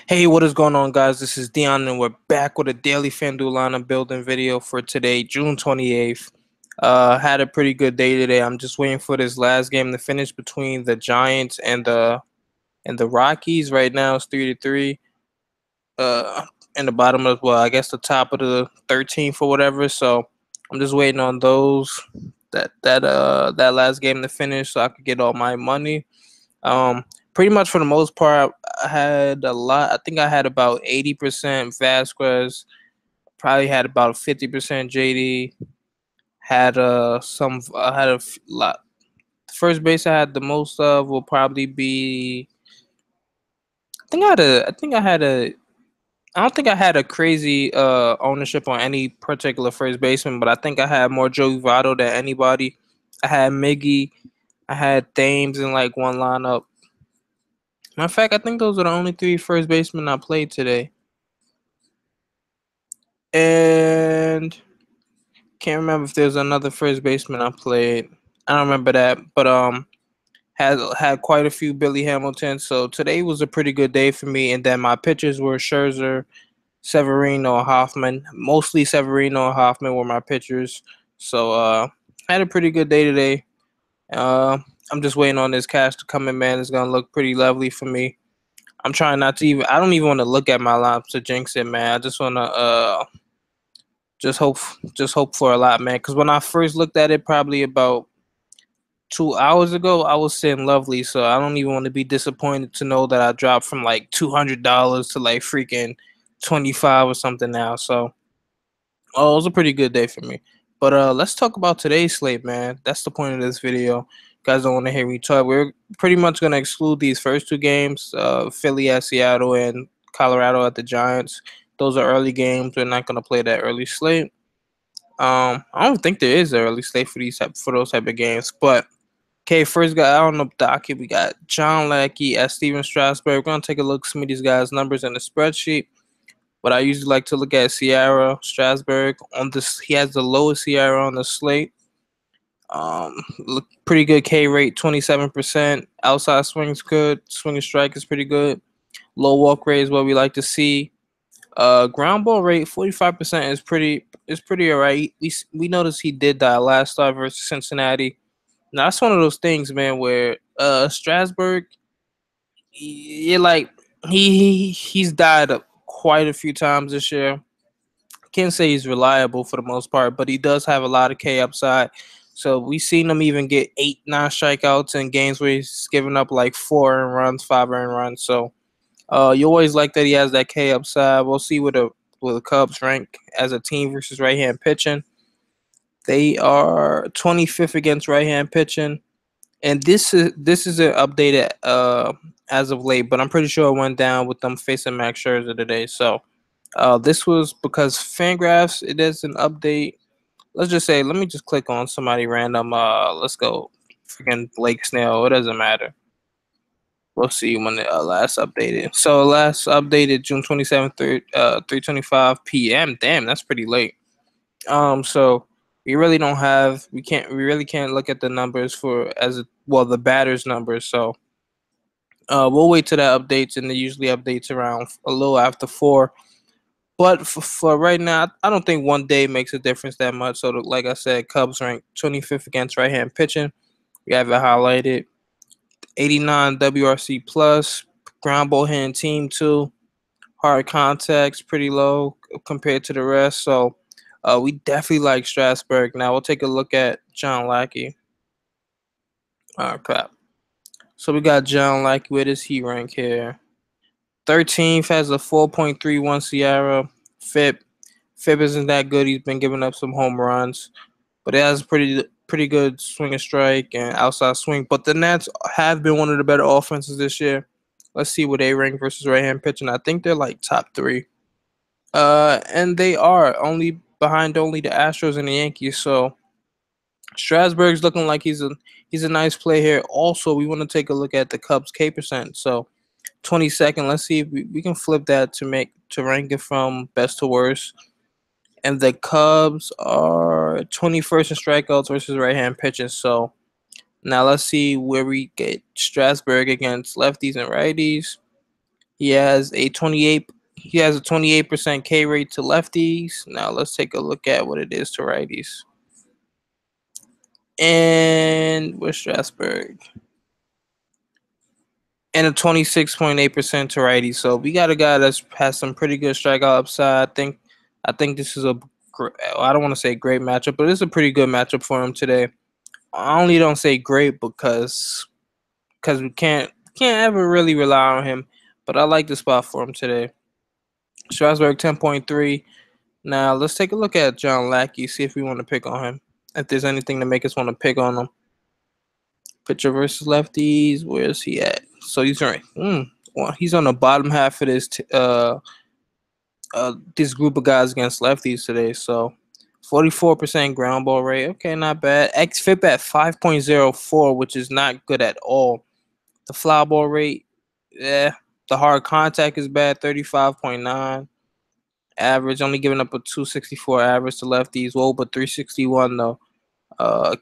Hey, what is going on, guys? This is Dion, and we're back with a daily Fanduel lineup building video for today, June 28th. Had a pretty good day today. I'm just waiting for this last game to finish between the Giants and the Rockies. Right now, it's 3-3. In the bottom of I guess the top of the 13th or whatever. So I'm just waiting on that last game to finish so I could get all my money. Um, Pretty much for the most part, I had a lot. I think I had about 80% Vasquez. Probably had about 50% JD. Had some. I had lot. First base I had the most of will probably be. I think I had a. I think I had a. I don't think I had a crazy ownership on any particular first baseman, but I think I had more Joey Votto than anybody. I had Miggy. I had Thames in like one lineup. Matter of fact, I think those are the only three first basemen I played today. And can't remember if there's another first baseman I played. I don't remember that, but had quite a few Billy Hamilton. So today was a pretty good day for me. And then my pitchers were Scherzer, Severino, Hoffman. Mostly Severino and Hoffman were my pitchers. So had a pretty good day today. I'm just waiting on this cash to come in, man. It's gonna look pretty lovely for me. I'm trying not to even. I don't even want to look at my lineups to jinx it, man. I just wanna just hope for a lot, man. Because when I first looked at it, probably about 2 hours ago, I was sitting lovely. So I don't even want to be disappointed to know that I dropped from like $200 to like freaking 25 or something now. So it was a pretty good day for me. But let's talk about today's slate, man. That's the point of this video. You guys don't want to hear me talk. We're pretty much gonna exclude these first two games, Philly at Seattle and Colorado at the Giants. Those are early games. We're not gonna play that early slate. I don't think there is an early slate for those type of games. But okay, first guy out on the docket, we got John Lackey at Steven Strasburg. We're gonna take a look at some of these guys' numbers in the spreadsheet. But I usually like to look at Sierra Strasburg on this. He has the lowest Sierra on the slate. Look pretty good K rate, 27%. Outside swing's good. Swing and strike is pretty good. Low walk rate is what we like to see. Ground ball rate, 45% is pretty alright. We noticed he did that last start versus Cincinnati. Now that's one of those things, man, where Strasburg, he's died up quite a few times this year. Can't say he's reliable for the most part, but he does have a lot of K upside. So we've seen him even get 8, 9 strikeouts in games where he's giving up like 4 earned runs, 5 earned runs. So you always like that he has that K upside. We'll see where the Cubs rank as a team versus right hand pitching. They are 25th against right hand pitching, and this is an updated as of late, but I'm pretty sure it went down with them facing Max Scherzer today. So this was because Fangraphs, it is an update. Let's just say, let me just click on somebody random. Let's go, freaking Blake Snell. It doesn't matter. We'll see when it last updated. So last updated June 27th, 3:25 p.m. Damn, that's pretty late. So we really don't have. We really can't look at the numbers the batters numbers. So we'll wait till that updates, and they usually updates around a little after 4. But for right now, I don't think one day makes a difference that much. So, like I said, Cubs ranked 25th against right-hand pitching. We have it highlighted. 89 WRC plus. Ground ball hitting team 2. Hard contacts pretty low compared to the rest. So, we definitely like Strasburg. Now, we'll take a look at John Lackey. Crap. So, we got John Lackey. Where does he rank here? 13th has a 4.31 Sierra. FIP isn't that good. He's been giving up some home runs, but it has pretty good swing and strike and outside swing. But the Nats have been one of the better offenses this year. Let's see where they rank versus right-hand pitching. I think they're like top 3. And they are only behind only the Astros and the Yankees. So Strasburg's looking like he's a nice play here. Also, we want to take a look at the Cubs K percent. So 22nd. Let's see if we can flip that to rank it from best to worst. And the Cubs are 21st in strikeouts versus right-hand pitching. So now let's see where we get Strasburg against lefties and righties. He has a 28% K rate to lefties. Now let's take a look at what it is to righties. And with Strasburg. And a 26.8% to righties. So we got a guy that's has some pretty good strikeout upside. I think this is I don't want to say great matchup, but it's a pretty good matchup for him today. I only don't say great because we can't ever really rely on him. But I like the spot for him today. Strasburg 10.3. Now let's take a look at John Lackey, see if we want to pick on him. If there's anything to make us want to pick on him. Pitcher versus lefties. Where's he at? So he's right. Well, he's on the bottom half of this group of guys against lefties today. So 44% ground ball rate. Okay, not bad. xFIP at 5.04, which is not good at all. The fly ball rate, the hard contact is bad, 35.9. Average, only giving up a 264 average to lefties. Whoa, but 361 though.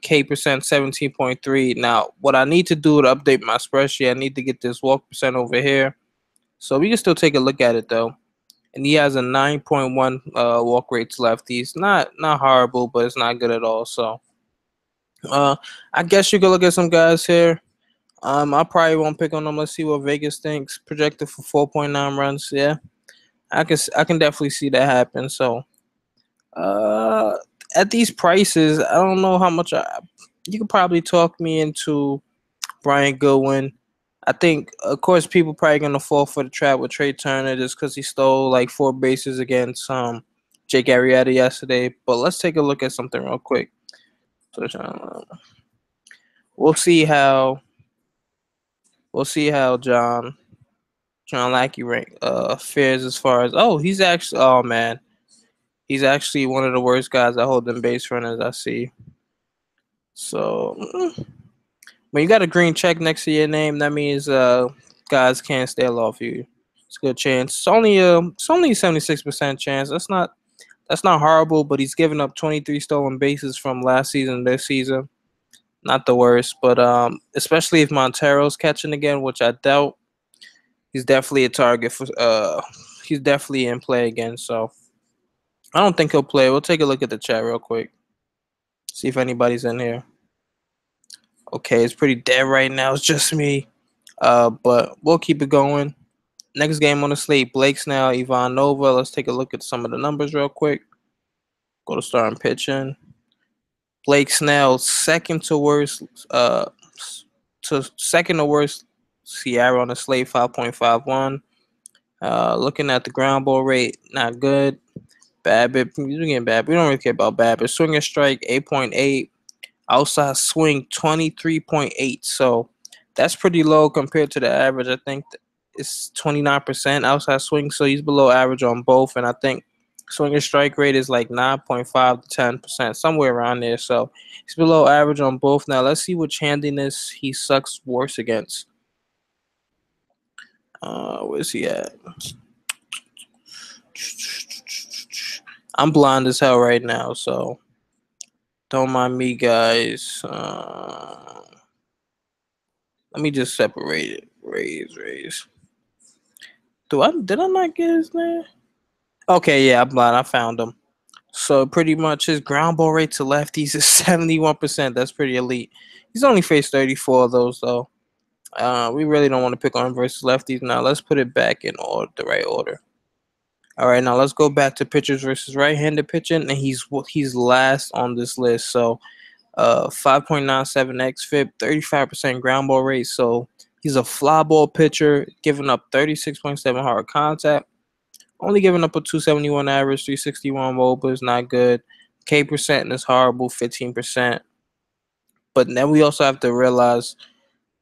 K percent 17.3. Now, what I need to do to update my spreadsheet, I need to get this walk percent over here. So we can still take a look at it though. And he has a 9.1 walk rate to lefties. Not horrible, but it's not good at all. So I guess you could look at some guys here. I probably won't pick on them. Let's see what Vegas thinks. Projected for 4.9 runs. Yeah, I can definitely see that happen. So at these prices, I don't know how much you could probably talk me into Brian Goodwin. I think, of course, people probably gonna fall for the trap with Trey Turner just because he stole like 4 bases against Jake Arrieta yesterday. But let's take a look at something real quick. So we'll see how John Lackey fares as far as he's actually one of the worst guys at holding base runners I see. So when you got a green check next to your name, that means guys can't steal off you. It's a good chance. It's only a 76% chance. That's not horrible, but he's given up 23 stolen bases from last season to this season. Not the worst, but especially if Montero's catching again, which I doubt, he's definitely a target for he's definitely in play again, so I don't think he'll play. We'll take a look at the chat real quick. See if anybody's in here. Okay, it's pretty dead right now. It's just me. But we'll keep it going. Next game on the slate, Blake Snell, Ivan Nova. Let's take a look at some of the numbers real quick. Go to starting pitching. Blake Snell, second to worst Sierra on the slate, 5.51. Looking at the ground ball rate, not good. BABIP, we're getting bad. We don't really care about BABIP. Swinging strike, 8.8. Outside swing, 23.8. So that's pretty low compared to the average. I think it's 29% outside swing. So he's below average on both. And I think swinging strike rate is like 9.5 to 10%, somewhere around there. So he's below average on both. Now let's see which handiness he sucks worse against. Where's he at? I'm blind as hell right now, so don't mind me, guys. Let me just separate it. Raise. Did I not get his name? Okay, yeah, I'm blind. I found him. So pretty much his ground ball rate to lefties is 71%. That's pretty elite. He's only faced 34 of those, though. We really don't want to pick on him versus lefties. Now let's put it back in the right order. All right, now let's go back to pitchers versus right-handed pitching, and he's last on this list. So, 5.97 xFIP, 35% ground ball rate. So he's a fly ball pitcher, giving up 36.7 hard contact, only giving up a 271 average, 361 WOBA is not good. K percent is horrible, 15%. But then we also have to realize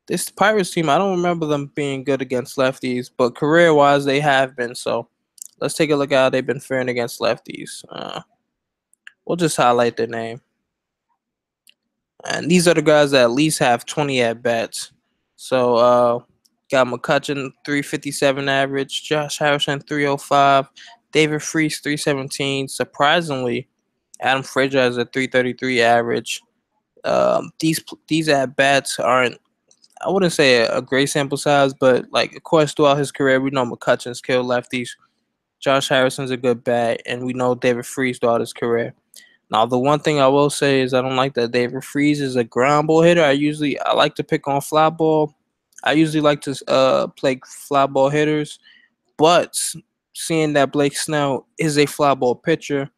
this Pirates team, I don't remember them being good against lefties, but career-wise they have been. So let's take a look at how they've been faring against lefties. We'll just highlight their name. And these are the guys that at least have 20 at-bats. So got McCutcheon, 357 average. Josh Harrison, 305. David Freese, 317. Surprisingly, Adam Frazier has a 333 average. These at-bats aren't I wouldn't say a great sample size, but like of course throughout his career, we know McCutcheon's killed lefties. Josh Harrison's a good bat, and we know David Freese throughout his career. Now, the one thing I will say is I don't like that David Freese is a ground ball hitter. I like to pick on fly ball. I usually like to play fly ball hitters, but seeing that Blake Snell is a fly ball pitcher,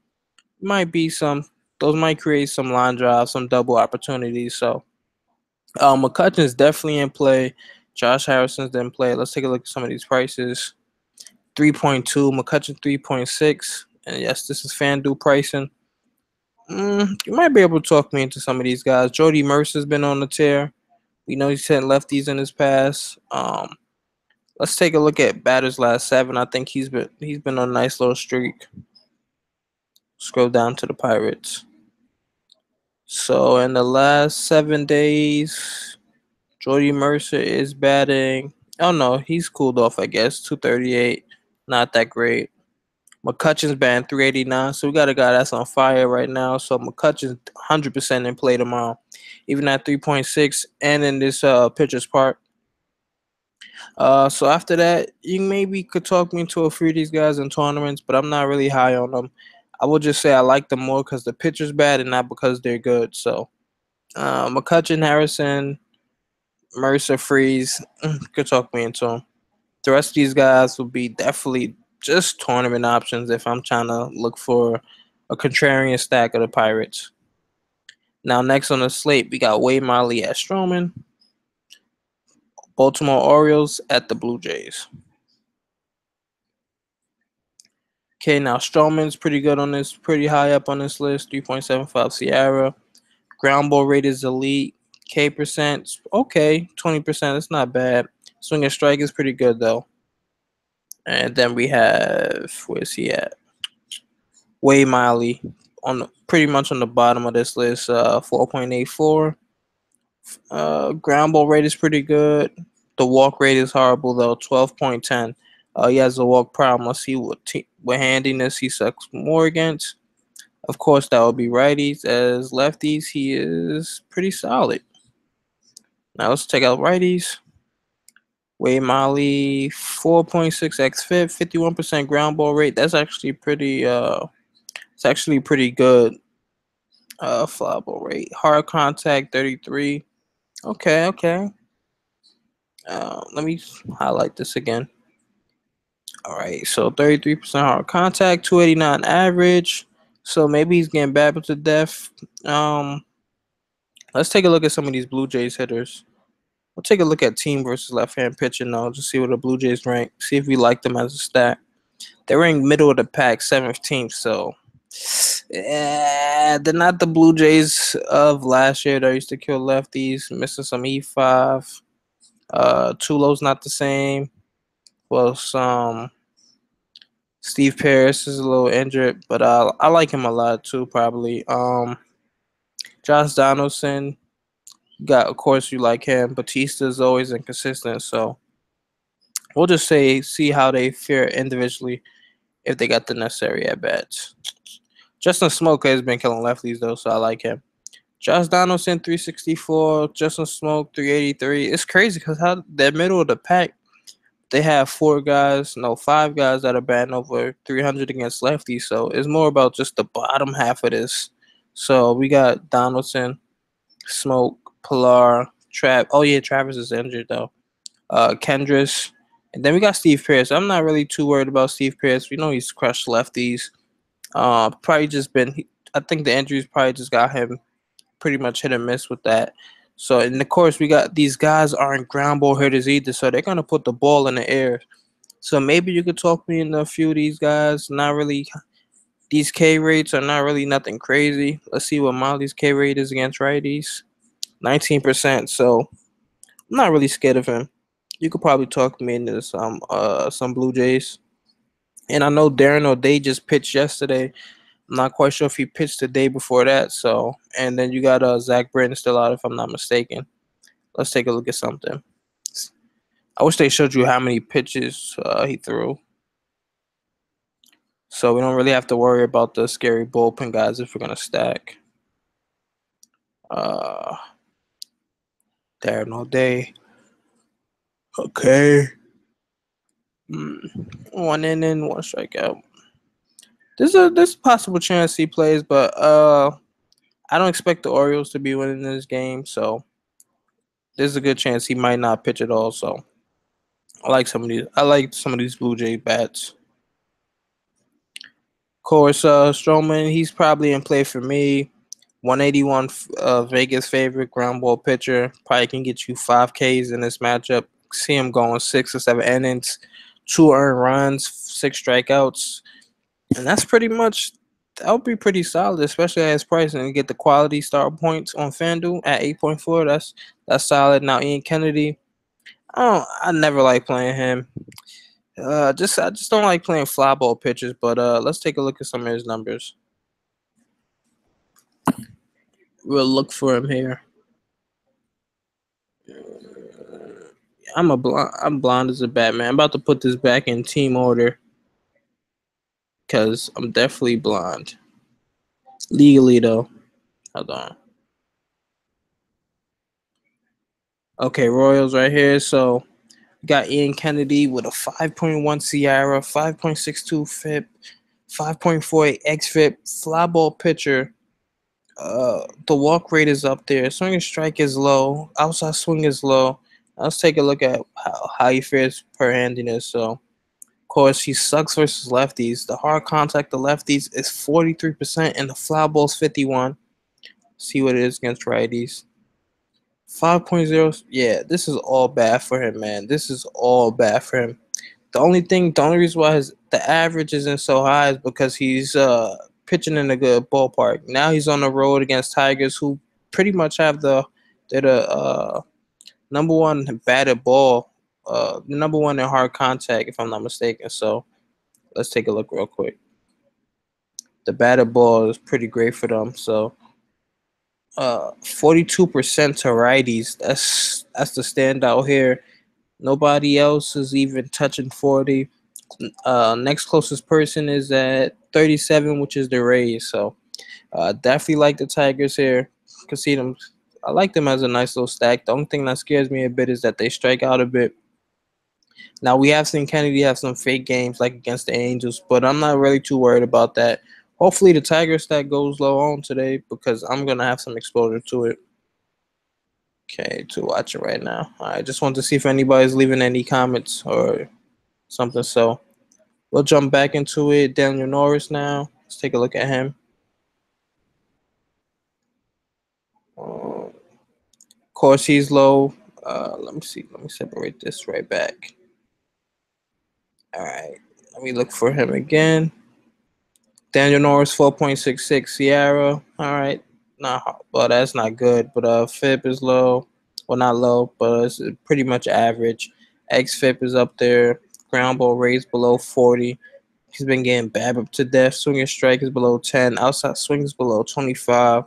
might be some those might create some line drives, some double opportunities. So McCutcheon's definitely in play. Josh Harrison's in play. Let's take a look at some of these prices. 3.2, McCutcheon 3.6. And yes, this is Fanduel pricing. You might be able to talk me into some of these guys. Jordy Mercer's been on the tear. We know he's hitting lefties in his past. Let's take a look at batters last 7. I think he's been on a nice little streak. Scroll down to the Pirates. So in the last 7 days, Jordy Mercer is batting. Oh no, he's cooled off, I guess. 238. Not that great. McCutcheon's batting 389, so we got a guy that's on fire right now. So McCutcheon's 100% in play tomorrow, even at 3.6 and in this pitcher's park. So after that, you maybe could talk me into a few of these guys in tournaments, but I'm not really high on them. I would just say I like them more because the pitcher's bad and not because they're good. So McCutcheon, Harrison, Mercer, Freeze, could talk me into them. The rest of these guys will be definitely just tournament options if I'm trying to look for a contrarian stack of the Pirates. Now, next on the slate, we got Miley at Stroman, Baltimore Orioles at the Blue Jays. Okay, now Stroman's pretty good on this, pretty high up on this list. 3.75 Sierra. Ground ball rate is elite. K percent, okay, 20%. It's not bad. Swing and strike is pretty good though. And then we have, where's he at? Miley pretty much on the bottom of this list. 4.84. Ground ball rate is pretty good. The walk rate is horrible though. 12.10. He has a walk problem. Let's see what handiness he sucks more against. Of course, that would be righties. As lefties, he is pretty solid. Now let's check out righties. Miley, 4.6 xFIP, 51% ground ball rate. That's actually pretty. It's actually pretty good. Fly ball rate. Hard contact, 33. Okay. Let me highlight this again. All right, so 33% hard contact, 289 average. So maybe he's getting battled to death. Let's take a look at some of these Blue Jays hitters. We'll take a look at team versus left-hand pitching now, just see where the Blue Jays rank. See if we like them as a stack. They're ranked middle of the pack, 17th. So, they're not the Blue Jays of last year that used to kill lefties, missing some E5. Tulo's not the same. Well, some Steve Pearce is a little injured, but I like him a lot too. Probably. Josh Donaldson. Of course, you like him. Batista is always inconsistent, so we'll just see how they fare individually if they got the necessary at bats. Justin Smoke has been killing lefties though, so I like him. Josh Donaldson 364, Justin Smoke 383. It's crazy because how they're middle of the pack. They have 5 guys that are batting over 300 against lefties. So it's more about just the bottom half of this. So we got Donaldson, Smoke, Pilar, Travis is injured though. Kendris, and then we got Steve Pearce. I'm not really too worried about Steve Pearce. We know he's crushed lefties. Probably just I think the injuries probably just got him pretty much hit and miss with that. So, and of course, we got these guys aren't ground ball hitters either, so they're gonna put the ball in the air. So maybe you could talk me into a few of these guys. Not really. These K rates are not really nothing crazy. Let's see what Miley's K rate is against righties. 19%. So I'm not really scared of him. You could probably talk me into some Blue Jays. And I know Darren O'Day just pitched yesterday. I'm not quite sure if he pitched the day before that. So, and then you got Zach Britton still out, if I'm not mistaken. Let's take a look at something. I wish they showed you how many pitches he threw. So we don't really have to worry about the scary bullpen guys if we're gonna stack. Darren O'Day. Okay. 1 inning, 1 strikeout. There's a possible chance he plays, but I don't expect the Orioles to be winning this game, so there's a good chance he might not pitch at all. So I like some of these. I like some of these Blue Jay bats. Of course, Stroman, he's probably in play for me. 181 Vegas favorite ground ball pitcher. Probably can get you 5 Ks in this matchup. See him going 6 or 7 innings, 2 earned runs, 6 strikeouts. And that's pretty much, that would be pretty solid, especially at his price. And you get the quality star points on Fanduel at 8.4. That's solid. Now, Ian Kennedy, I never like playing him. I just don't like playing fly ball pitchers. But let's take a look at some of his numbers. We'll look for him here. I'm blind as a bat, man. I'm about to put this back in team order because I'm definitely blind. Legally, though. Hold on. Okay, Royals right here. So got Ian Kennedy with a 5.1 Sierra, 5.62 FIP, 5.48 XFIP, fly ball pitcher. The walk rate is up there. Swing and strike is low. Outside swing is low. Let's take a look at how he fares per handiness. So, of course, he sucks versus lefties. The hard contact to lefties is 43%, and the fly ball's 51. See what it is against righties. 5.0. Yeah, this is all bad for him, man. This is all bad for him. The only reason why the average isn't so high is because he's pitching in a good ballpark. Now he's on the road against Tigers, who pretty much have they're the number one batted ball, number one in hard contact, if I'm not mistaken. So let's take a look real quick. The batted ball is pretty great for them. So 42% to righties. That's the standout here. Nobody else is even touching 40. Next closest person is at 37, which is the Rays. So definitely like the Tigers here. Can see them. I like them as a nice little stack. The only thing that scares me a bit is that they strike out a bit. Now we have seen Kennedy have some fake games like against the Angels, but I'm not really too worried about that. Hopefully the Tiger stack goes low on today because I'm gonna have some exposure to it. Okay, to watch it right now. I just want to see if anybody's leaving any comments or something. So we'll jump back into it. Daniel Norris now. Let's take a look at him. Of course, he's low. Let me see. Let me separate this right back. All right. Let me look for him again. Daniel Norris, 4.66 Sierra. All right. Well, that's not good. But FIP is low. Well, not low, but it's pretty much average. XFIP is up there. Ground ball rates below 40. He's been getting BABIP to death. Swing and strike is below 10. Outside swing is below 25.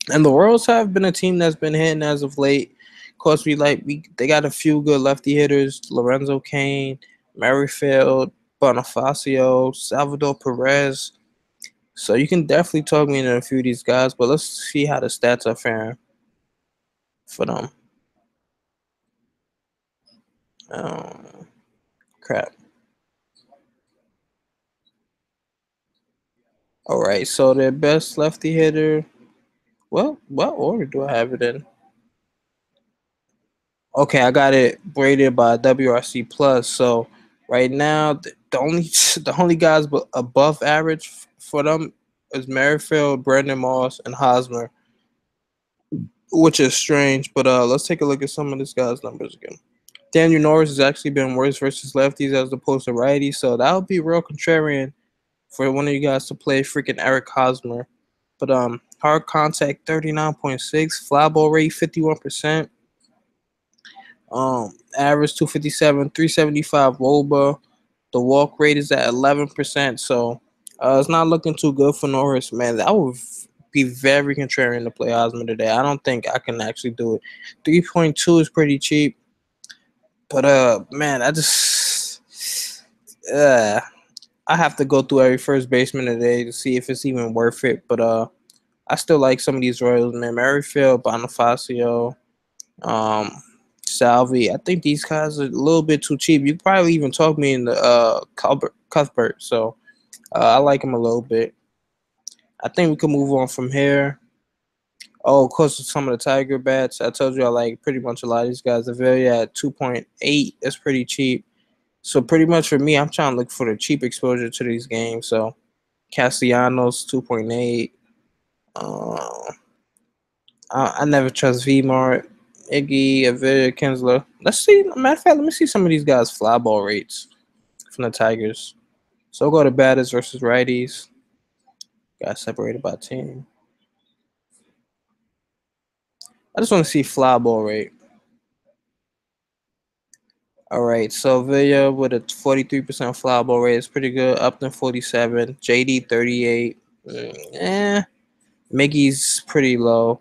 And the Royals have been a team that's been hitting as of late. Of course, they got a few good lefty hitters: Lorenzo Cain, Merrifield, Bonifacio, Salvador Perez. So you can definitely talk me into a few of these guys, but let's see how the stats are faring for them. Crap. All right, so their best lefty hitter. Well, what order do I have it in? Okay, I got it rated by WRC Plus. So right now, the only guys above average for them is Merrifield, Brandon Moss, and Hosmer, which is strange. But let's take a look at some of this guy's numbers again. Daniel Norris has actually been worse versus lefties as opposed to righties, so that would be real contrarian for one of you guys to play freaking Eric Hosmer. But hard contact 39.6, fly ball rate 51%. Average 257, 375 WOBA. The walk rate is at 11%. So it's not looking too good for Norris, man. That would be very contrarian to play Hosmer today. I don't think I can actually do it. 3.2 is pretty cheap. But man, I have to go through every first baseman today to see if it's even worth it. But I still like some of these Royals, man. Merrifield, Bonifacio, Salvi. I think these guys are a little bit too cheap. You probably even talk me into Cuthbert. So I like him a little bit. I think we can move on from here. Oh, of course, some of the Tiger bats. I told you I like pretty much a lot of these guys. The value at 2.8 is pretty cheap. So pretty much for me, I'm trying to look for the cheap exposure to these games. So Castellanos 2.8. I never trust V-Mart, Iggy, Avila, Kinsler. Let's see. Matter of fact, let me see some of these guys' fly ball rates from the Tigers. So we'll go to batters versus righties. Got separated by team. I just want to see fly ball rate. All right, so Villa with a 43% fly ball rate is pretty good. Upton 47, JD 38. Miggy's pretty low,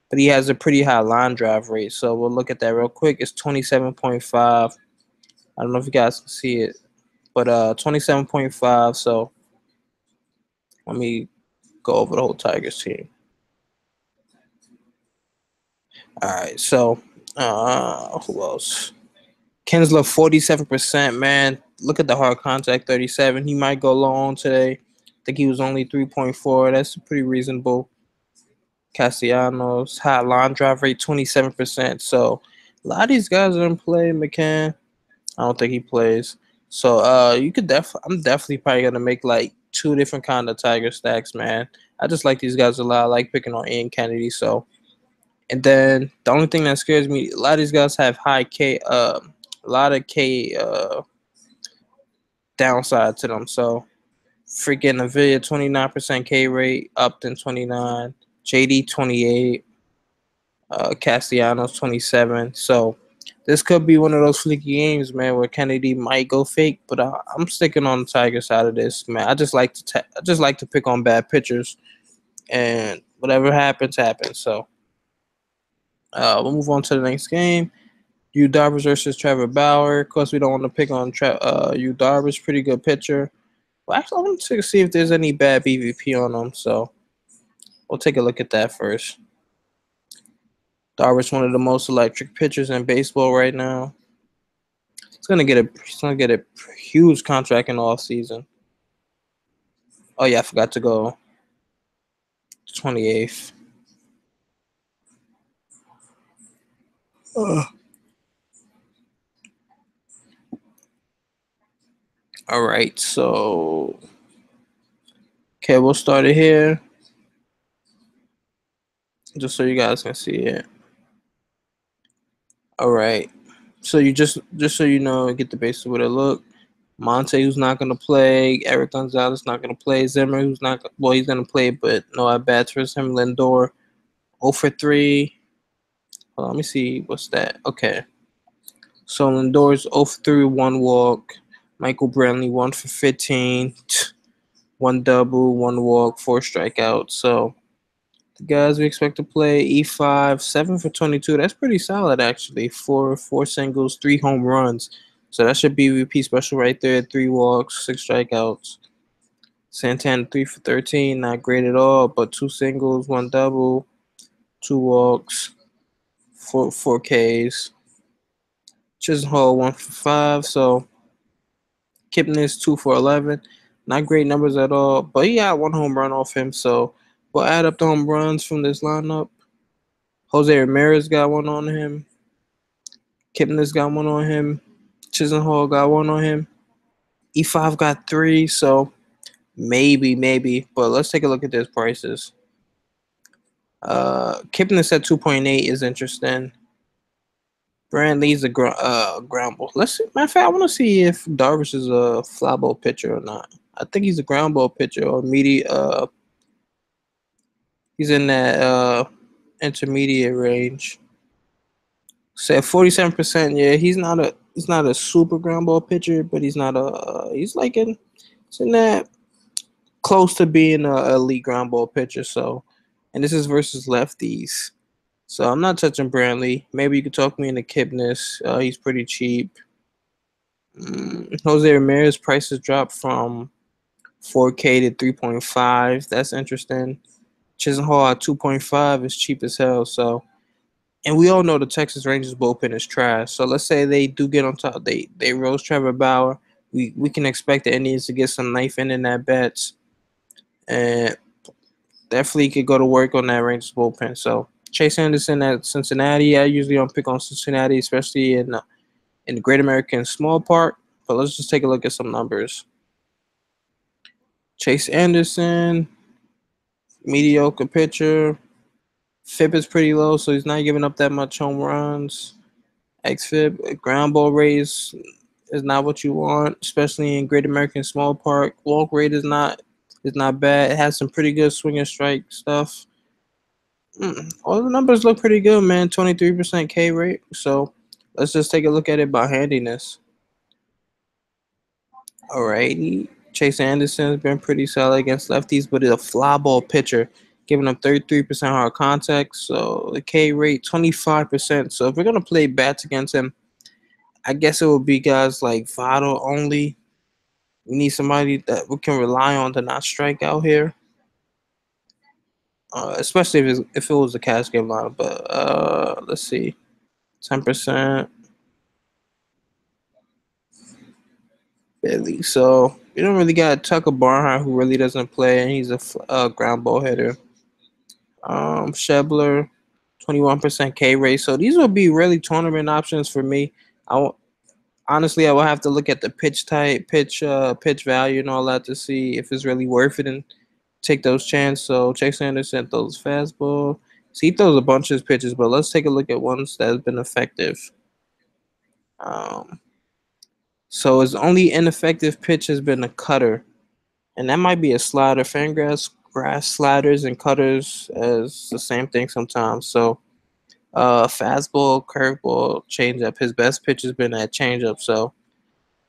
but he has a pretty high line drive rate. So we'll look at that real quick. It's 27.5. I don't know if you guys can see it, but 27.5. So let me go over the whole Tigers team. All right, so who else? Kinsler 47%, man. Look at the hard contact 37. He might go long today. I think he was only 3.4. That's pretty reasonable. Castellanos, high line drive rate 27%. So a lot of these guys are in play. McCann, I don't think he plays. So you could I'm definitely probably gonna make like two different kind of Tiger stacks, man. I just like these guys a lot. I like picking on Ian Kennedy. So and then the only thing that scares me, a lot of these guys have high K a lot of K downside to them. So freaking Avila 29% K rate, Upton 29, JD 28, Castellanos 27. So this could be one of those fleeky games, man, where Kennedy might go fake. But I'm sticking on the Tiger side of this, man. I just like to pick on bad pitchers, and whatever happens, happens. So we'll move on to the next game. Yu Darvish versus Trevor Bauer. Of course, we don't want to pick on Yu Darvish. Pretty good pitcher. Well, actually, I want to see if there's any bad BVP on him. So we'll take a look at that first. Darvish, one of the most electric pitchers in baseball right now. He's gonna get a huge contract in the offseason. Oh yeah, I forgot to go 28th. All right, so okay, we'll start it here, just so you guys can see it. All right, so you just so you know, get the basic with a look. Monte, who's not gonna play. Eric Gonzalez not gonna play. Zimmer, who's not he's gonna play, but no at bats for him. Lindor, 0 for 3. Well, let me see what's that. Okay, so Lindor's 0 for 3, 1 walk. Michael Brantley 1 for 15, 1 double, 1 walk, 4 strikeouts. So the guys we expect to play: E5, 7 for 22. That's pretty solid, actually. 4 singles, 3 home runs. So that should be repeat special right there. 3 walks, 6 strikeouts. Santana 3 for 13, not great at all, but 2 singles, 1 double, 2 walks, 4 Ks. Chisenhall 1 for 5. So Kipnis 2 for 11. Not great numbers at all, but he got 1 home run off him. So we'll add up the home runs from this lineup. Jose Ramirez got 1 on him. Kipnis got 1 on him. Chisenhall got 1 on him. E5 got 3. So maybe. But let's take a look at these prices. Kipnis at 2.8 is interesting. Brantley's a ground ball. Let's see. Matter of fact, I want to see if Darvish is a fly ball pitcher or not. I think he's a ground ball pitcher or he's in that intermediate range. So at 47%, yeah, he's not a super ground ball pitcher, but he's not he's in that close to being a elite ground ball pitcher. So, and this is versus lefties. So I'm not touching Brantley. Maybe you could talk me into Kipnis. He's pretty cheap. Jose Ramirez prices dropped from 4K to 3.5. That's interesting. Chisenhall at 2.5 is cheap as hell. So And we all know the Texas Rangers bullpen is trash. So let's say they do get on top. They roast Trevor Bauer. We can expect the Indians to get some knife in at bats. And definitely could go to work on that Rangers bullpen. So Chase Anderson at Cincinnati. I usually don't pick on Cincinnati, especially in the Great American Small Park. But let's just take a look at some numbers. Chase Anderson, mediocre pitcher. FIP is pretty low, so he's not giving up that much home runs. XFIP, ground ball raise is not what you want, especially in Great American Small Park. Walk rate is not bad. It has some pretty good swing and strike stuff. All the numbers look pretty good, man. 23% K rate. So let's just take a look at it by handiness. Alrighty. Chase Anderson's been pretty solid against lefties, but is a fly ball pitcher, giving up 33% hard contact. So the K rate 25%. So if we're gonna play bats against him, I guess it would be guys like Votto only. We need somebody that we can rely on to not strike out here, especially if it was a cash game line. But let's see, 10%. Barely. So you don't really got Tucker Barnhart, who really doesn't play, and he's a ground ball hitter. Shebler, 21% K rate. So these will be really tournament options for me. Honestly, I will have to look at the pitch type, pitch value, and all that to see if it's really worth it and take those chances. So Chase Anderson throws fastball. So he throws a bunch of pitches, but let's take a look at ones that have been effective. So his only ineffective pitch has been a cutter, and that might be a slider. Fangrass grass sliders and cutters as the same thing sometimes. So fastball, curveball, changeup. His best pitch has been that changeup. So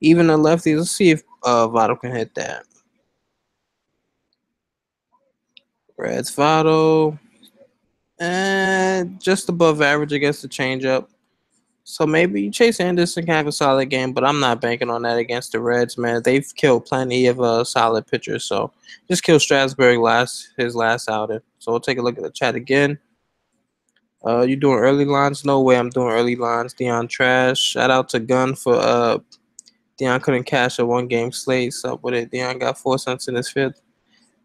even the lefties, let's see if Votto can hit that. Reds Votto, and just above average against the changeup. So maybe Chase Anderson can have a solid game, but I'm not banking on that against the Reds, man. They've killed plenty of solid pitchers. So just killed Strasburg his last outing. So we'll take a look at the chat again. You doing early lines? No way I'm doing early lines. Dion trash. Shout out to Gunn for Dion couldn't cash a 1-game slate. So with it, Dion got 4 cents in his fifth.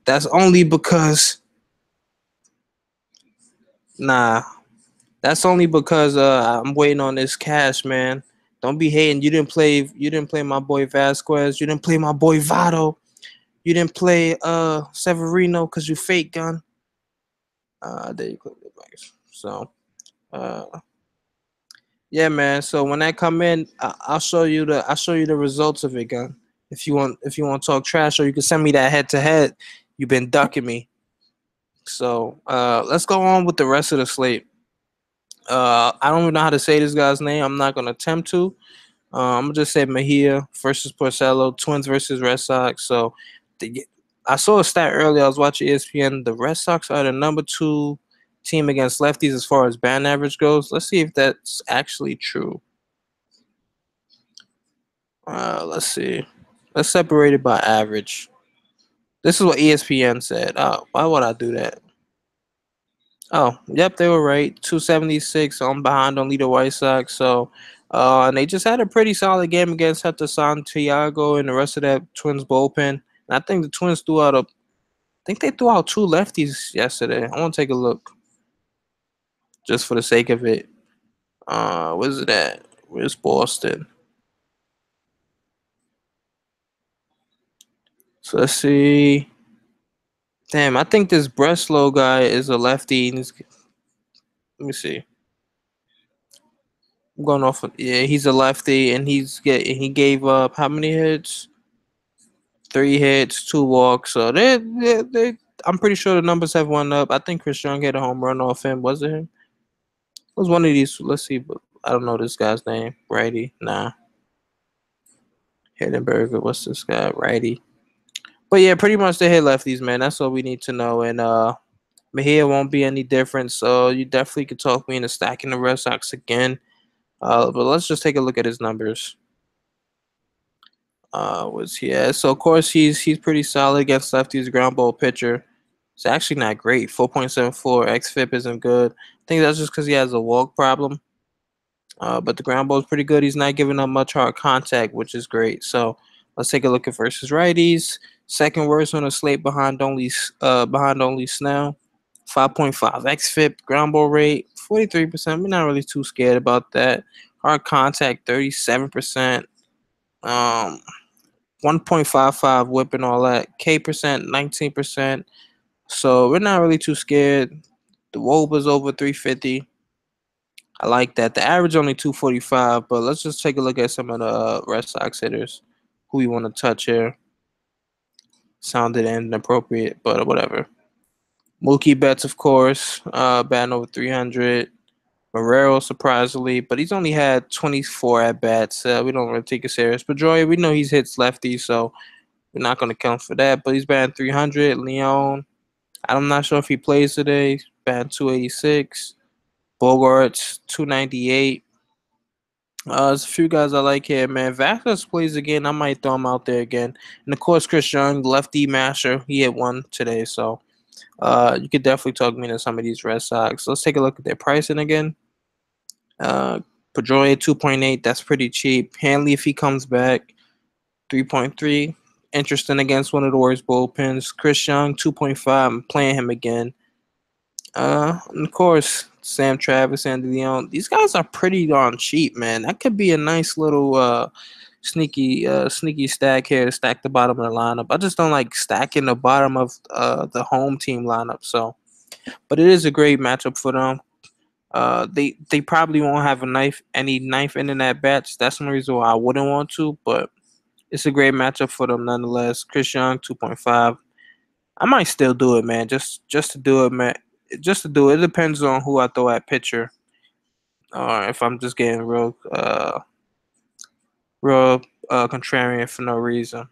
That's only because That's only because I'm waiting on this cash, man. Don't be hating. You didn't play my boy Vasquez. You didn't play my boy Votto. You didn't play Severino because you fake Gun. There you click the bikes. So yeah, man. So when that come in, I'll show you the results of it, Gun. If you want to talk trash, or you can send me that head to head. You've been ducking me. So let's go on with the rest of the slate. I don't even know how to say this guy's name. I'm not gonna attempt to. I'm gonna just say Mejia versus Porcello, Twins versus Red Sox. So I saw a stat earlier. I was watching ESPN. The Red Sox are the number 2 team against lefties as far as batting average goes. Let's see if that's actually true. Let's see. Let's separate it by average. This is what ESPN said. Oh, why would I do that? Oh, yep, they were right. 276 on behind only the White Sox. So, and they just had a pretty solid game against Hector Santiago and the rest of that Twins bullpen. And I think the Twins threw out they threw out 2 lefties yesterday. I want to take a look, just for the sake of it. Where's it at? Where's Boston? So let's see. Damn, I think this Breslow guy is a lefty. Let me see. I'm going off. Yeah, he's a lefty, and he gave up how many hits? 3 hits, 2 walks. So they I'm pretty sure the numbers have went up. I think Chris Young hit a home run off him. Was it him? It was one of these. Let's see, but I don't know this guy's name. Righty? Nah. Hildenberger. What's this guy? Righty. But yeah, pretty much they hit lefties, man. That's all we need to know. And Mejia won't be any different. So you definitely could talk me into stacking the Red Sox again. But let's just take a look at his numbers. Was he at? So of course he's pretty solid against lefties, ground ball pitcher. It's actually not great. 4.74 xFIP isn't good. I think that's just because he has a walk problem. But the ground ball is pretty good. He's not giving up much hard contact, which is great. So let's take a look at versus righties. Second worst on the slate behind only Snell. 5.5 xFIP, ground ball rate 43%. We're not really too scared about that. Hard contact 37%. 1.55 whip and all that. K percent 19%. So we're not really too scared. The Woba's over 350. I like that. The average only 245, but let's just take a look at some of the Red Sox hitters who we want to touch here. Sounded inappropriate, but whatever. Mookie Betts, of course, batting over 300. Marrero, surprisingly, but he's only had 24 at bats. We don't really take it serious. Pedroia, we know he's hits lefty, so we're not going to count for that. But he's batting 300. Leon, I'm not sure if he plays today. He's batting 286. Bogarts, 298. There's a few guys I like here, man. Vasquez plays again. I might throw him out there again. And of course, Chris Young, lefty masher. He hit one today, so you could definitely talk me into some of these Red Sox. Let's take a look at their pricing again. Pedroia 2.8. That's pretty cheap. Hanley, if he comes back, 3.3. Interesting against one of the worst bullpens. Chris Young 2.5. I'm playing him again. And of course, Sam Travis, Andy Leon. These guys are pretty darn cheap, man. That could be a nice little sneaky stack here to stack the bottom of the lineup. I just don't like stacking the bottom of the home team lineup. So, but it is a great matchup for them. They probably won't have any ninth inning at bats. That's one reason why I wouldn't want to, but it's a great matchup for them nonetheless. Chris Young 2.5. I might still do it, man. Just to do it, man. Just to do it. It depends on who I throw at pitcher, or if I'm just getting real contrarian for no reason.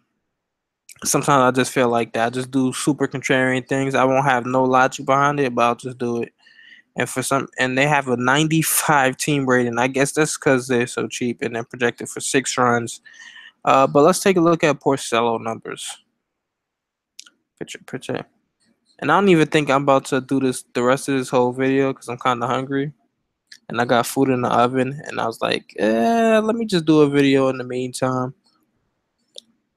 Sometimes I just feel like that. I just do super contrarian things. I won't have no logic behind it, but I'll just do it. And they have a 95 team rating. I guess that's because they're so cheap and they're projected for 6 runs. But let's take a look at Porcello numbers. Pitcher. And I don't even think I'm about to do the rest of this whole video because I'm kind of hungry. And I got food in the oven. And I was like, let me just do a video in the meantime.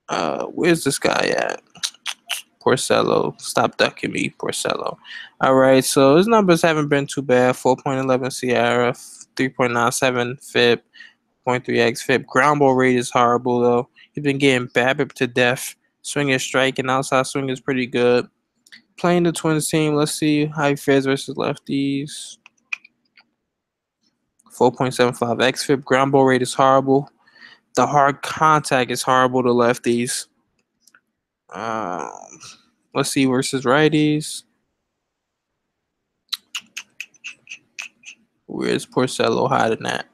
Where's this guy at? Porcello. Stop ducking me, Porcello. All right, so his numbers haven't been too bad. 4.11 Sierra, 3.97 FIP, 0.3 xFIP. Ground ball rate is horrible, though. He's been getting BABIP to death. Swing is striking. Outside swing is pretty good. Playing the Twins team, let's see how he fares versus lefties. 4.75 xFIP. Ground ball rate is horrible. The hard contact is horrible to lefties. Let's see versus righties. Where's Porcello hiding at?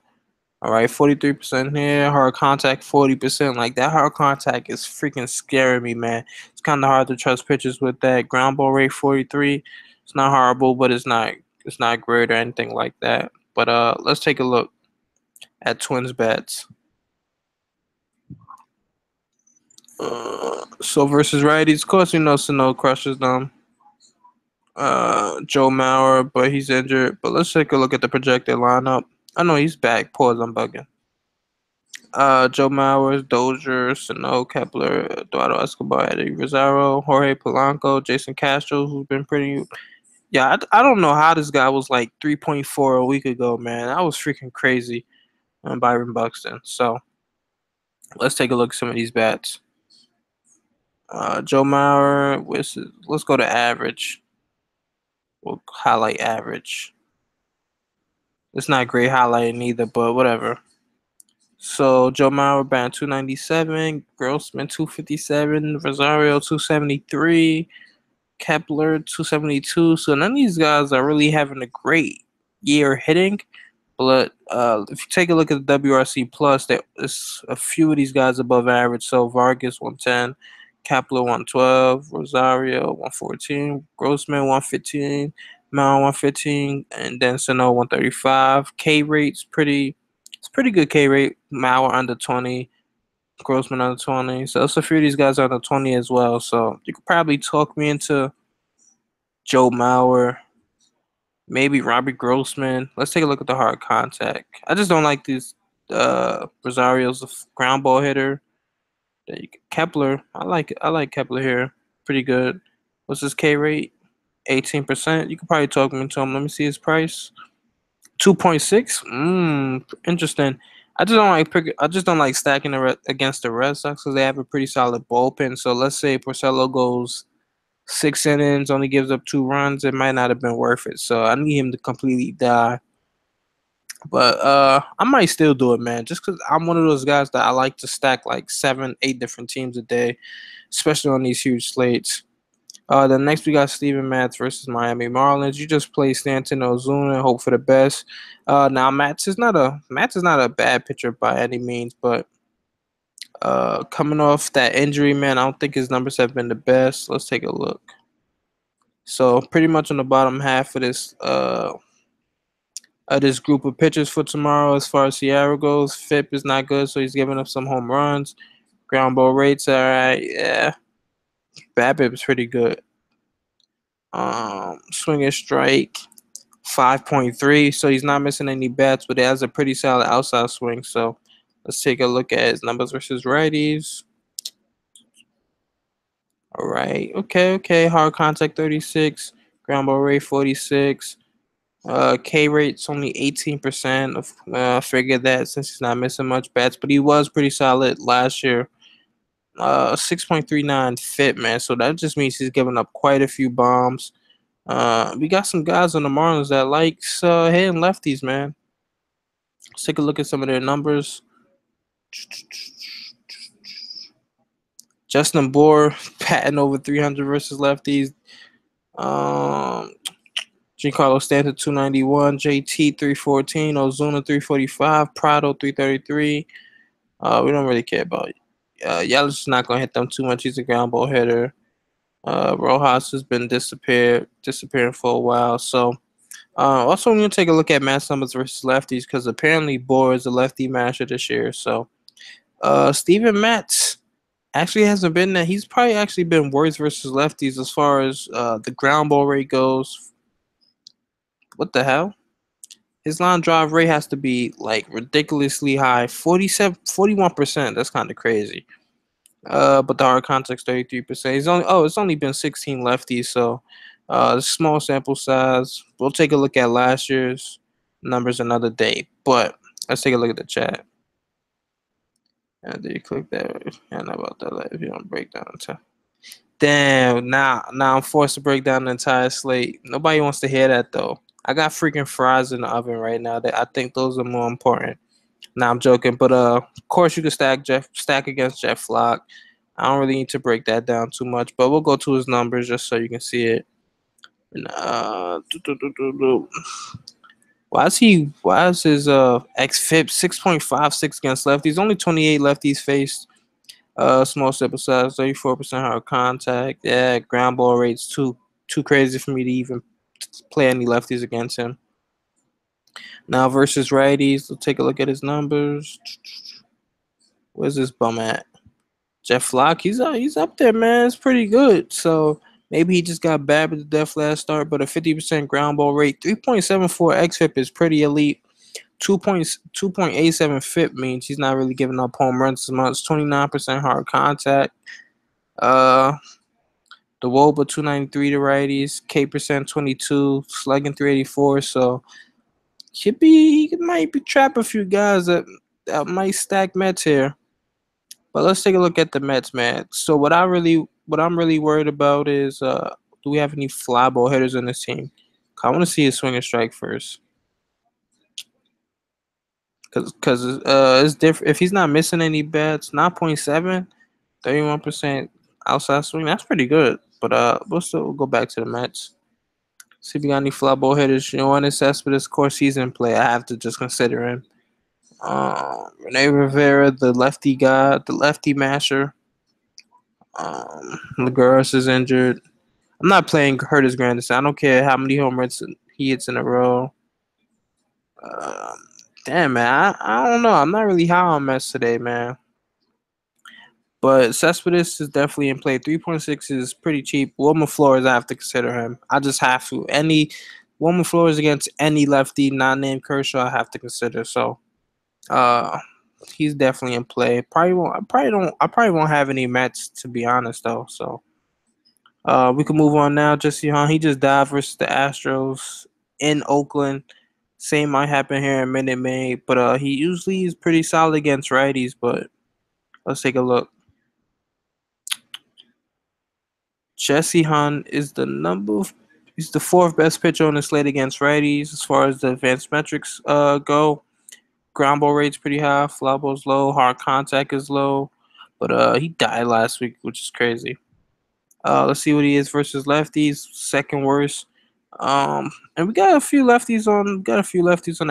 All right, 43% here. Hard contact, 40%. Like, that hard contact is freaking scaring me, man. It's kind of hard to trust pitchers with that. Ground ball rate, 43. It's not horrible, but it's not great or anything like that. But let's take a look at Twins bats. So versus righties, of course, we know Sano crushes them. Joe Mauer, but he's injured. But let's take a look at the projected lineup. I know he's back. Pause, I'm bugging. Joe Mauer, Dozier, Sano, Kepler, Eduardo Escobar, Eddie Rosario, Jorge Polanco, Jason Castro, who's been pretty. Yeah, I don't know how this guy was like 3.4 a week ago, man. That was freaking crazy. And Byron Buxton. So let's take a look at some of these bats. Joe Mauer, let's go to average. We'll highlight average. It's not great highlighting either, but whatever. So Joe Mauer batting 297, Grossman 257, Rosario 273, Kepler 272. So none of these guys are really having a great year hitting. But if you take a look at the WRC plus, there's a few of these guys above average. So Vargas 110, Kepler 112, Rosario 114, Grossman 115, Mauer 115, and then Sano 135. K rate's pretty good K rate. Mauer under 20, Grossman under 20. So it's a few of these guys are under 20 as well. So you could probably talk me into Joe Mauer Maybe Robbie Grossman. Let's take a look at the hard contact. I just don't like these Rosario's a ground ball hitter. Kepler. I like Kepler here. Pretty good. What's his K rate? 18%. You could probably talk me into him. Let me see his price. 2.6. Interesting. I just don't like stacking against the Red Sox because they have a pretty solid bullpen. So let's say Porcello goes 6 innings, only gives up 2 runs. It might not have been worth it. So I need him to completely die. But I might still do it, man. Just because I'm one of those guys that I like to stack like 7, 8 different teams a day, especially on these huge slates. Then next we got Steven Matz versus Miami Marlins. You just play Stanton Ozuna and hope for the best. Now Matz is not a bad pitcher by any means, but coming off that injury, man, I don't think his numbers have been the best. Let's take a look. So pretty much on the bottom half of this group of pitchers for tomorrow, as far as Sierra goes, FIP is not good, so he's giving up some home runs. Ground ball rates, all right, yeah. BABIP is pretty good. Swing and strike, 5.3, so he's not missing any bats, but he has a pretty solid outside swing. So let's take a look at his numbers versus righties. All right, okay. Hard contact 36, ground ball rate 46. K rate's only 18%. I figured that since he's not missing much bats, but he was pretty solid last year. 6.39 FIP, man. So that just means he's giving up quite a few bombs. We got some guys on the Marlins that likes hitting lefties, man. Let's take a look at some of their numbers. Justin Bour patting over 300 versus lefties. Giancarlo Stanton 291, JT 314, Ozuna 345, Prado 333. We don't really care about it. Yelich is not gonna hit them too much. He's a ground ball hitter. Rojas has been disappearing for a while. So also, I'm gonna take a look at match numbers versus lefties because apparently Bour is a lefty masher this year. So Steven Matz actually hasn't been that. He's probably actually been worse versus lefties as far as the ground ball rate goes. What the hell? His line drive rate has to be like ridiculously high, 41%. That's kind of crazy. But the hard contact's 33%. It's only been 16 lefties, so small sample size. We'll take a look at last year's numbers another day. But let's take a look at the chat. And then you click that. I know about that. If you don't break down the time. Damn, now I'm forced to break down the entire slate. Nobody wants to hear that though. I got freaking fries in the oven right now. That I think those are more important. Nah, I'm joking, but of course you can stack against Jeff Flock. I don't really need to break that down too much, but we'll go to his numbers just so you can see it. And, why is his xFIP 6.56 against lefties? Only 28 lefties faced. Small sample size, 34% hard contact. Yeah, ground ball rates too crazy for me to even play any lefties against him. Now versus righties, let's take a look at his numbers. Where's this bum at? Jeff Flock, he's up there, man. It's pretty good. So maybe he just got bad with the death last start, but a 50% ground ball rate, 3.74 xFIP is pretty elite. 2.87 FIP means he's not really giving up home runs as much. 29% hard contact. The WOBA 293 to righties, K percent 22, slugging 384. So he might be trap a few guys that might stack Mets here. But let's take a look at the Mets, man. So what I'm really worried about is do we have any fly ball hitters on this team? I want to see his swing and strike first. Because it's different. If he's not missing any bats, 9.7, 31% outside swing, that's pretty good. But we'll still go back to the Mets. See if we got any fly ball hitters. You know, in Cespedes, of course, he's in play. I have to just consider him. Rene Rivera, the lefty guy, the lefty masher. Lagares is injured. I'm not playing Curtis Granderson. I don't care how many home runs he hits in a row. Damn, man. I don't know. I'm not really high on Mets today, man. But Cespedes is definitely in play. 3.6 is pretty cheap. Wilmer Flores, I have to consider him. I just have to. Wilmer Flores against any lefty not named Kershaw, I have to consider. So, uh, he's definitely in play. Probably won't. I probably won't have any Mets to be honest though. So, we can move on now. Jesse Hahn, he just died versus the Astros in Oakland. Same might happen here in Minute Maid, but he usually is pretty solid against righties. But let's take a look. Jesse Hahn is he's the fourth best pitcher on the slate against righties as far as the advanced metrics go. Ground ball rate's pretty high, fly ball's low, hard contact is low, but he died last week, which is crazy. Let's see what he is versus lefties. Second worst. And we got a few lefties on the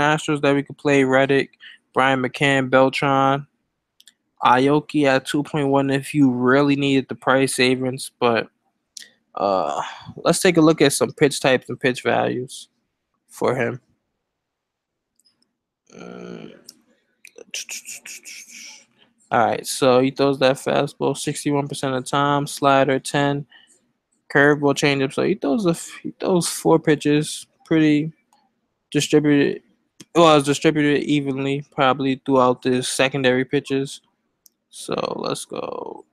Astros that we could play. Reddick, Brian McCann, Beltran, Aoki at 2.1 if you really needed the price savings. But let's take a look at some pitch types and pitch values for him. All right, so he throws that fastball 61% of the time, slider 10, curveball, changeup. So he throws 4 pitches, pretty distributed. Well, it's distributed evenly, probably throughout the secondary pitches. So let's go.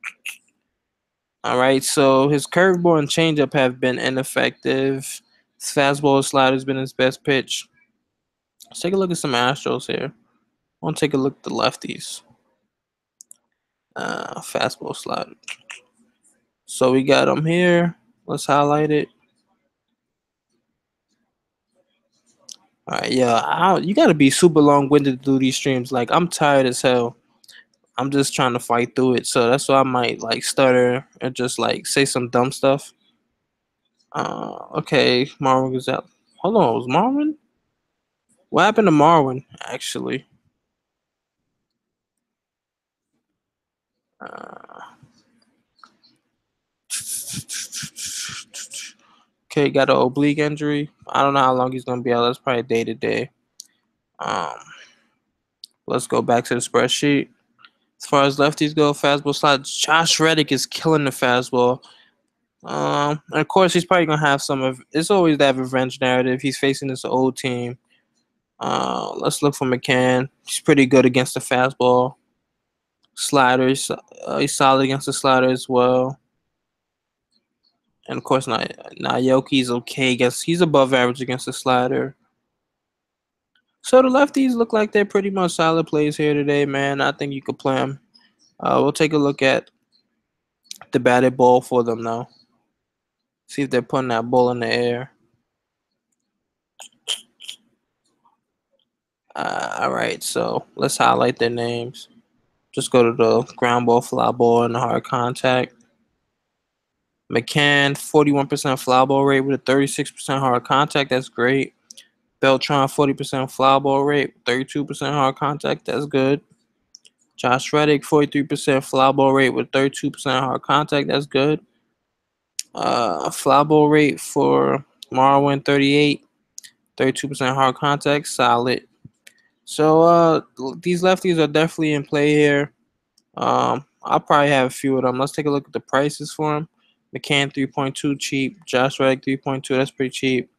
All right, so his curveball and changeup have been ineffective. His fastball and slider has been his best pitch. Let's take a look at some Astros here. I want to take a look at the lefties. Fastball slider. So we got them here. Let's highlight it. All right, yeah, you got to be super long-winded to do these streams. Like, I'm tired as hell. I'm just trying to fight through it. So that's why I might, like, stutter and just, like, say some dumb stuff. Okay, Marwin goes out. Hold on, was Marwin? What happened to Marwin, actually? Okay, got an oblique injury. I don't know how long he's going to be out. That's probably day to day. Let's go back to the spreadsheet. As far as lefties go, fastball slides. Josh Reddick is killing the fastball. And of course, he's probably gonna have some of. It's always that revenge narrative. He's facing this old team. Let's look for McCann. He's pretty good against the fastball. Sliders. He's solid against the slider as well. And of course, Naoki's okay against. He's above average against the slider. So the lefties look like they're pretty much solid plays here today, man. I think you could play them. We'll take a look at the batted ball for them now. See if they're putting that ball in the air. All right, so let's highlight their names. Just go to the ground ball, fly ball, and the hard contact. McCann, 41% fly ball rate with a 36% hard contact. That's great. Beltran, 40% fly ball rate, 32% hard contact. That's good. Josh Reddick, 43% fly ball rate with 32% hard contact. That's good. Fly ball rate for Marwin, 32% hard contact. Solid. So these lefties are definitely in play here. I'll probably have a few of them. Let's take a look at the prices for them. McCann 3.2 cheap. Josh Reddick 3.2. That's pretty cheap.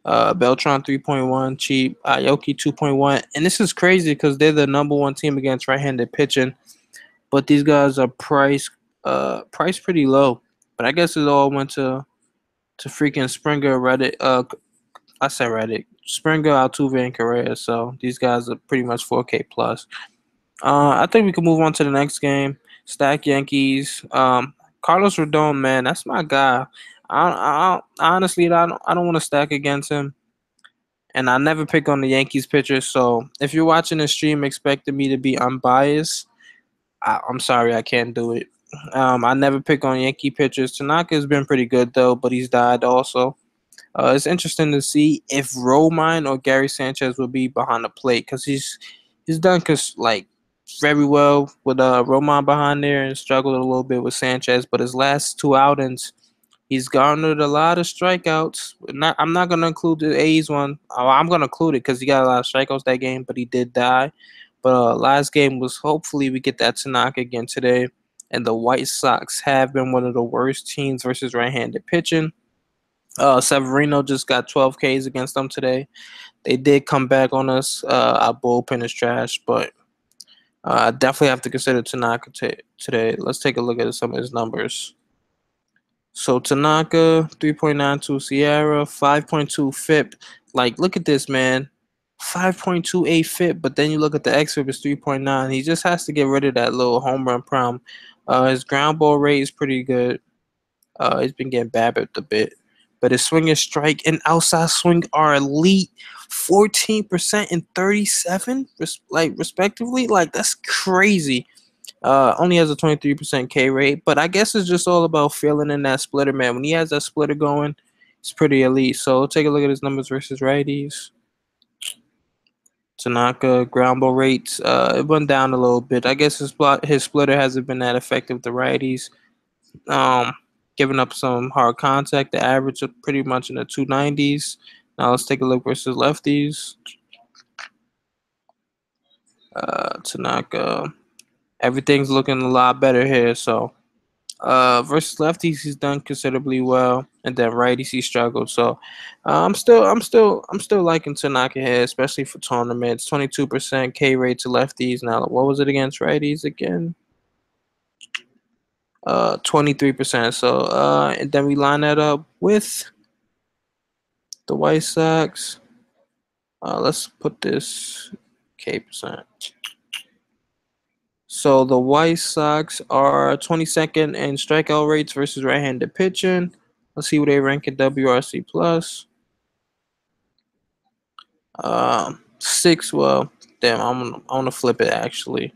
Beltran 3.1 cheap. Aoki 2.1. And this is crazy because they're the number one team against right-handed pitching, but these guys are priced pretty low. But I guess it all went to freaking Springer, Reddick. I said Reddick. Springer, Altuve, and Correa. So these guys are pretty much 4K plus. I think we can move on to the next game. Stack Yankees. Carlos Rodon, man, that's my guy. Honestly, I don't want to stack against him, and I never pick on the Yankees pitchers. So if you're watching the stream expecting me to be unbiased, I'm sorry, I can't do it. I never pick on Yankee pitchers. Tanaka has been pretty good though, but he's died also. It's interesting to see if Romine or Gary Sanchez will be behind the plate because he's done very well with Romine behind there and struggled a little bit with Sanchez. But his last 2 outings, he's garnered a lot of strikeouts. I'm not gonna include the A's one. I'm gonna include it because he got a lot of strikeouts that game, but he did die. But last game was hopefully we get that Tanaka again today. And the White Sox have been one of the worst teams versus right-handed pitching. Severino just got 12 Ks against them today. They did come back on us. Our bullpen is trash, but I definitely have to consider Tanaka today. Let's take a look at some of his numbers. So Tanaka, 3.92 Sierra, 5.2 FIP. Like, look at this, man. 5.28 FIP, but then you look at the xFIP is 3.9. He just has to get rid of that little home run problem. His ground ball rate is pretty good. He's been getting babbitt a bit. But his swing and strike and outside swing are elite. 14% and 37, respectively. Like, that's crazy. Only has a 23% K rate, but I guess it's just all about feeling in that splitter, man. When he has that splitter going, it's pretty elite. So take a look at his numbers versus righties. Tanaka ground ball rates, it went down a little bit. I guess his splitter hasn't been that effective with the righties. Giving up some hard contact. The average is pretty much in the 290s. Now let's take a look versus lefties. Tanaka, everything's looking a lot better here. So versus lefties, he's done considerably well, and then righties he struggled. So I'm still liking Tanaka here, especially for tournaments. 22% K rate to lefties. Now what was it against righties again? 23%. So and then we line that up with the White Sox. Let's put this K percent. So the White Sox are 22nd in strikeout rates versus right-handed pitching. Let's see where they rank in WRC plus. 6. Well, damn, I'm gonna flip it actually.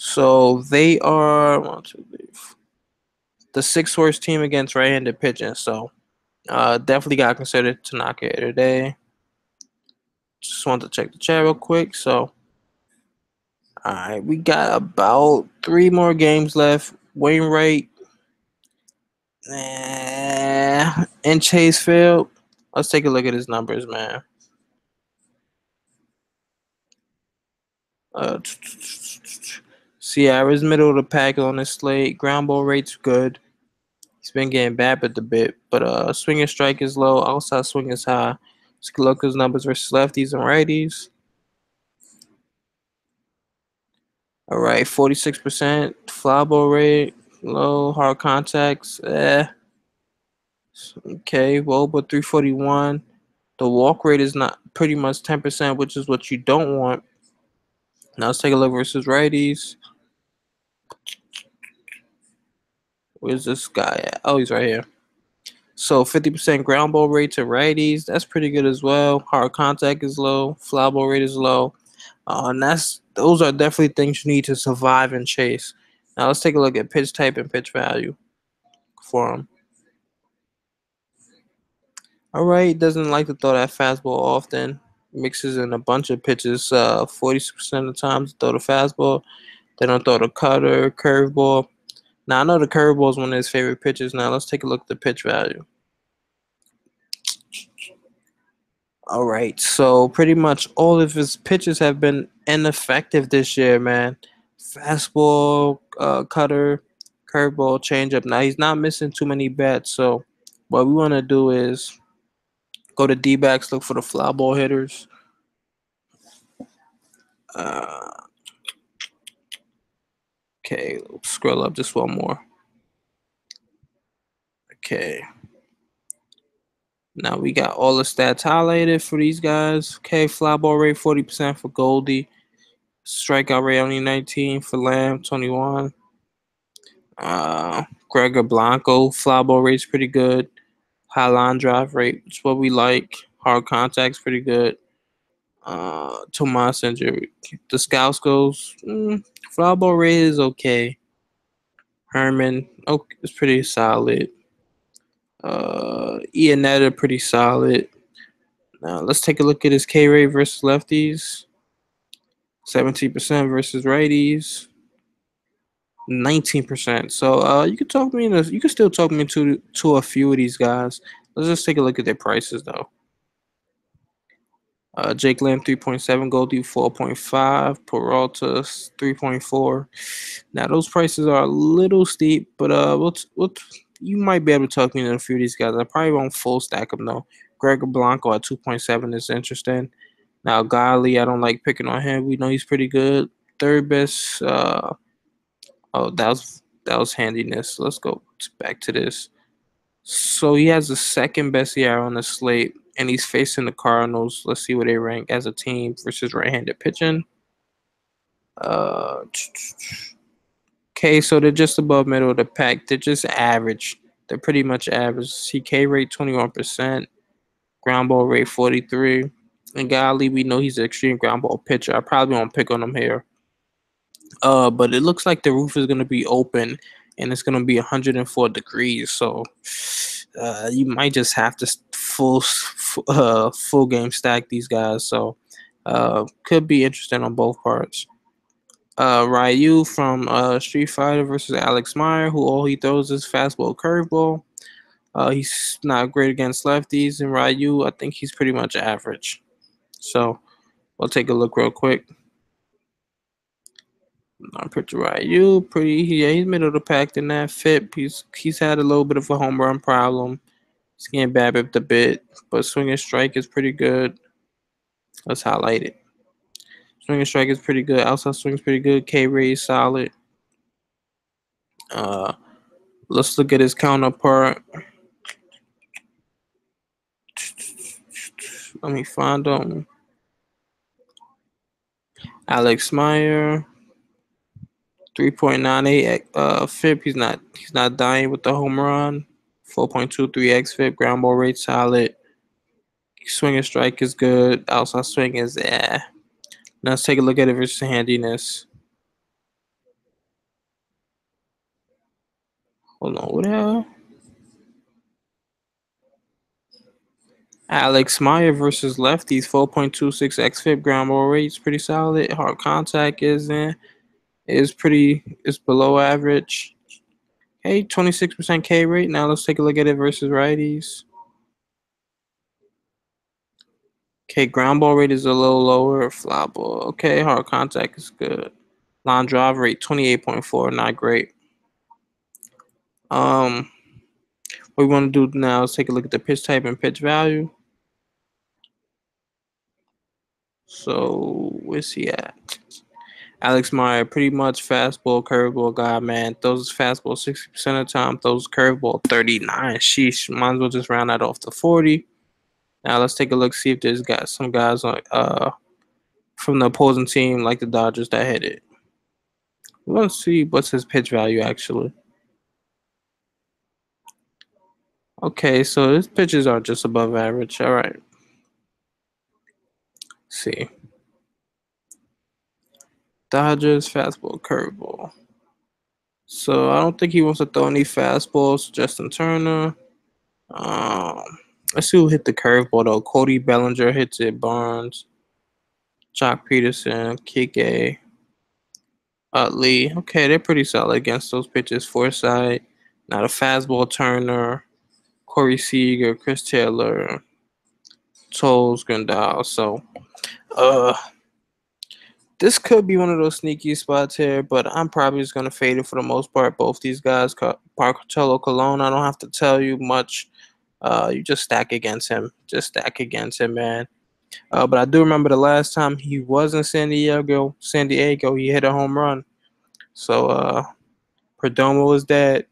So they are 1, 2, 3, the 6th worst team against right-handed pitching. So definitely got to consider Tanaka today. Just wanted to check the chat real quick. So, all right, we got about 3 more games left. Wainwright and Chase Field. Let's take a look at his numbers, man. Sierra's middle of the pack on this slate. Ground ball rate's good. He's been getting babbitt a bit, but swing and strike is low. Outside swing is high. Let's look at his numbers versus lefties and righties. All right, 46%. Fly ball rate, low. Hard contacts, Okay, well, but 341. The walk rate is not pretty much 10%, which is what you don't want. Now let's take a look versus righties. Where's this guy at? Oh, he's right here. So 50% ground ball rate to righties. That's pretty good as well. Hard contact is low. Fly ball rate is low. And those are definitely things you need to survive and chase. Now let's take a look at pitch type and pitch value for him. All right, doesn't like to throw that fastball often. Mixes in a bunch of pitches. 40% of the times throw the fastball. They don't throw the cutter, curveball. Now I know the curveball is one of his favorite pitches. Now let's take a look at the pitch value. All right, so pretty much all of his pitches have been ineffective this year, man. Fastball, cutter, curveball, changeup. Now he's not missing too many bats, so what we want to do is go to D-backs, look for the fly ball hitters. Okay, scroll up just one more. Okay. Now we got all the stats highlighted for these guys. Okay, fly ball rate 40% for Goldie. Strikeout rate only 19 for Lamb, 21. Gregor Blanco, fly ball rate's pretty good. High line drive rate, which is what we like. Hard contact's pretty good. Tomas and Jenrry. The Scouts goes, fly ball rate is okay. Herman, it's pretty solid. Iannetta, pretty solid. Now let's take a look at his K rate versus lefties. 17% versus righties. 19%. So you could talk me into, you could still talk me to a few of these guys. Let's just take a look at their prices though. Jake Lamb 3.7, Goldie 4.5, Peralta 3.4. Now those prices are a little steep, but you might be able to talk me into a few of these guys. I probably won't full stack them though. Gregor Blanco at 2.7 is interesting. Now Golly, I don't like picking on him. We know he's pretty good. Third best. Oh, that was handiness. Let's go back to this. So he has the second best ERA on the slate, and he's facing the Cardinals. Let's see where they rank as a team versus right-handed pitching. Uh, okay, so they're just above middle of the pack. They're just average. They're pretty much average. CK rate 21%, ground ball rate 43. And golly, we know he's an extreme ground ball pitcher. I probably won't pick on him here. But it looks like the roof is gonna be open, and it's gonna be 104 degrees. So, you might just have to full game stack these guys. So, could be interesting on both parts. Ryu from Street Fighter versus Alex Meyer, who all he throws is fastball, curveball. He's not great against lefties, and Ryu, I think he's pretty much average. So, we'll take a look real quick. Picture Ryu, he's middle of the pack in that FIP. He's had a little bit of a home run problem. He's getting BABIP a bit, but swing and strike is pretty good. Let's highlight it. Swing and strike is pretty good. Outside swing is pretty good. K rate is solid. Let's look at his counterpart. Let me find him. Alex Meyer, 3.98 FIP. He's not dying with the home run. 4.23 xFIP. Ground ball rate solid. Swing and strike is good. Outside swing is Now let's take a look at it versus handiness. Hold on, what the hell? Alex Meyer versus lefties, 4.26 xFIP. Ground ball rate's pretty solid. Hard contact is below average. Hey, 26% K rate. Now let's take a look at it versus righties. Okay, ground ball rate is a little lower. Fly ball. Okay, hard contact is good. Line drive rate 28.4, not great. What we want to do now is take a look at the pitch type and pitch value. So where's he at? Alex Meyer, pretty much fastball, curveball guy, man. Throws fastball 60% of the time, throws curveball 39. Sheesh, might as well just round that off to 40. Now let's take a look, see if there's some guys on from the opposing team like the Dodgers that hit it. Let's see what's his pitch value actually. Okay, so his pitches are just above average. All right. Let's see. Dodgers fastball, curveball. So I don't think he wants to throw any fastballs. Justin Turner. Let's see who hit the curveball though. Cody Bellinger hits it. Barnes. Jock Peterson. Kike. Lee. Okay, they're pretty solid against those pitches. Forsythe. Now the fastball, Turner. Corey Seager. Chris Taylor. Toles Grandal. So, this could be one of those sneaky spots here, but I'm probably just going to fade it for the most part. Both these guys, Parcello Colon, I don't have to tell you much. You just stack against him. Just stack against him, man. But I do remember the last time he was in San Diego, he hit a home run. So, Perdomo is dead.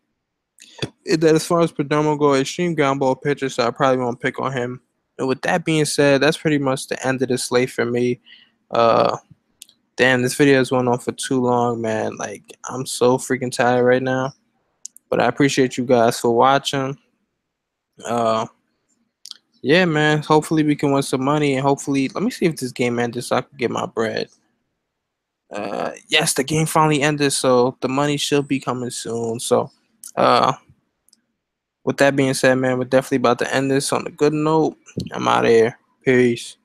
As far as Perdomo go, extreme ground ball pitcher, so I probably won't pick on him. And with that being said, that's pretty much the end of the slate for me. Damn, this video is going on for too long, man. Like, I'm so freaking tired right now. But I appreciate you guys for watching. Yeah, man. Hopefully we can win some money, and hopefully, let me see if this game ended so I can get my bread. Yes, the game finally ended, so the money should be coming soon. So, with that being said, man, we're definitely about to end this on a good note. I'm out of here. Peace.